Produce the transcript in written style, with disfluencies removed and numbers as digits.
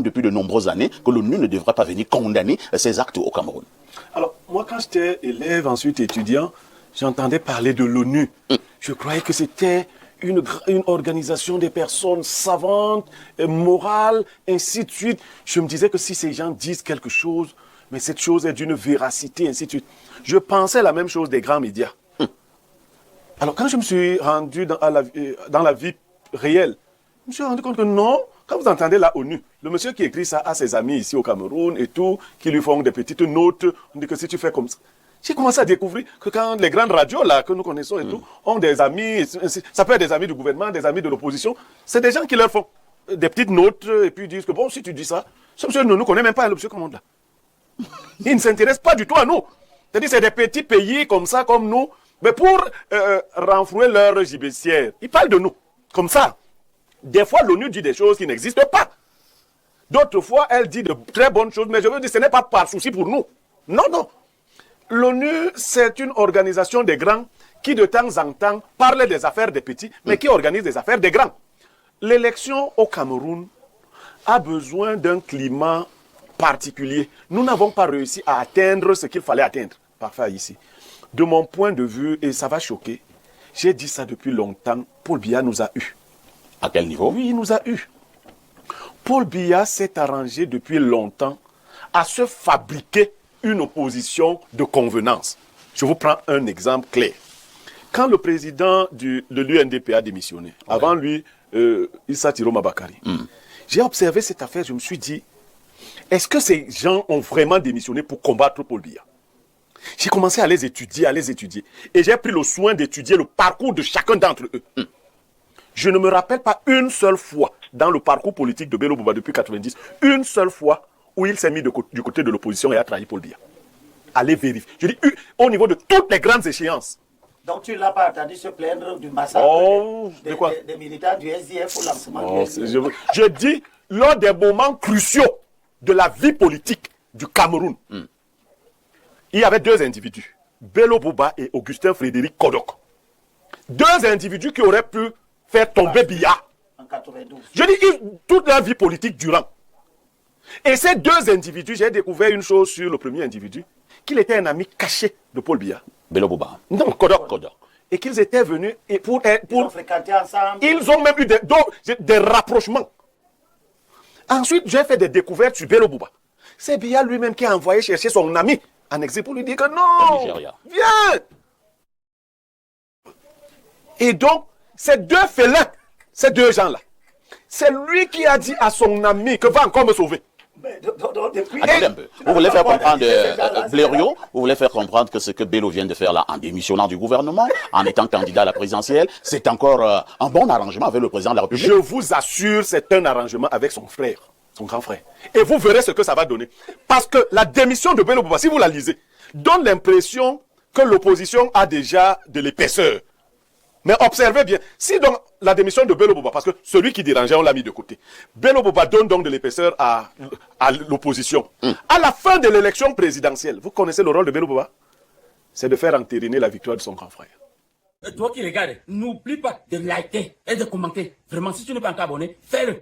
depuis de nombreuses années que l'ONU ne devrait pas venir condamner ces actes au Cameroun. Alors, moi, quand j'étais élève, ensuite étudiant, j'entendais parler de l'ONU. Je croyais que c'était une organisation des personnes savantes, morales, ainsi de suite. Je me disais que si ces gens disent quelque chose, mais cette chose est d'une véracité, ainsi de suite. Je pensais la même chose des grands médias. Alors, quand je me suis rendu dans la vie réelle, je me suis rendu compte que non, quand vous entendez la ONU, le monsieur qui écrit ça a ses amis ici au Cameroun et tout, qui lui font des petites notes, on dit que si tu fais comme ça. J'ai commencé à découvrir que quand les grandes radios là, que nous connaissons et tout, ont des amis, ça peut être des amis du gouvernement, des amis de l'opposition, c'est des gens qui leur font des petites notes et puis ils disent que bon, si tu dis ça, ce monsieur ne nous connaît même pas, le monsieur commande là. Il ne s'intéresse pas du tout à nous. C'est-à-dire c'est des petits pays comme ça, comme nous, mais pour renflouer leur gibecière, ils parlent de nous, comme ça. Des fois, l'ONU dit des choses qui n'existent pas. D'autres fois, elle dit de très bonnes choses, mais je veux dire, ce n'est pas par souci pour nous. Non, non. L'ONU, c'est une organisation des grands qui, de temps en temps, parle des affaires des petits, mais qui organise des affaires des grands. L'élection au Cameroun a besoin d'un climat particulier. Nous n'avons pas réussi à atteindre ce qu'il fallait atteindre. Parfait ici. De mon point de vue, et ça va choquer, j'ai dit ça depuis longtemps, Paul Biya nous a eus. À quel niveau? Oui, il nous a eus. Paul Biya s'est arrangé depuis longtemps à se fabriquer une opposition de convenance. Je vous prends un exemple clair. Quand le président de l'UNDP a démissionné, avant lui, Issa Tiroma Bakari, j'ai observé cette affaire, je me suis dit, est-ce que ces gens ont vraiment démissionné pour combattre Paul Biya? J'ai commencé à les étudier, et j'ai pris le soin d'étudier le parcours de chacun d'entre eux. Je ne me rappelle pas une seule fois dans le parcours politique de Bello Bouba depuis 90, une seule fois où il s'est mis du côté de l'opposition et a trahi Paul Biya. Allez vérifier. Je dis au niveau de toutes les grandes échéances. Donc tu ne l'as pas entendu se plaindre du massacre des militants du SDF au lancement du SDF. Je dis, lors des moments cruciaux de la vie politique du Cameroun, il y avait deux individus, Bello Bouba et Augustin Frédéric Kodok. Deux individus qui auraient pu faire tomber Biya. En 92. Je dis toute la vie politique durant. Et ces deux individus, j'ai découvert une chose sur le premier individu, qu'il était un ami caché de Paul Biya. Bello Bouba. Non, Kodok. Et qu'ils étaient venus et Ils ont fréquenté ensemble. Ils ont même eu des rapprochements. Ensuite, j'ai fait des découvertes sur Bello Bouba. C'est Biya lui-même qui a envoyé chercher son ami en exil pour lui dire que non, viens. Et donc, ces deux félins, ces deux gens-là, c'est lui qui a dit à son ami que va encore me sauver. Attendez un peu. Vous voulez faire comprendre, Blériot, vous voulez faire comprendre que ce que Bello vient de faire là, en démissionnant du gouvernement, en étant candidat à la présidentielle, c'est encore un bon arrangement avec le président de la République? Je vous assure, c'est un arrangement avec son frère, son grand frère. Et vous verrez ce que ça va donner. Parce que la démission de Bello Bouba, si vous la lisez, donne l'impression que l'opposition a déjà de l'épaisseur. Mais observez bien, si donc la démission de Bello Bouba, parce que celui qui dérangeait, on l'a mis de côté, Bello Bouba donne donc de l'épaisseur à l'opposition. À la fin de l'élection présidentielle, vous connaissez le rôle de Bello Bouba? C'est de faire entériner la victoire de son grand frère. Toi qui regardes, n'oublie pas de liker et de commenter. Vraiment, si tu n'es pas encore abonné, fais-le.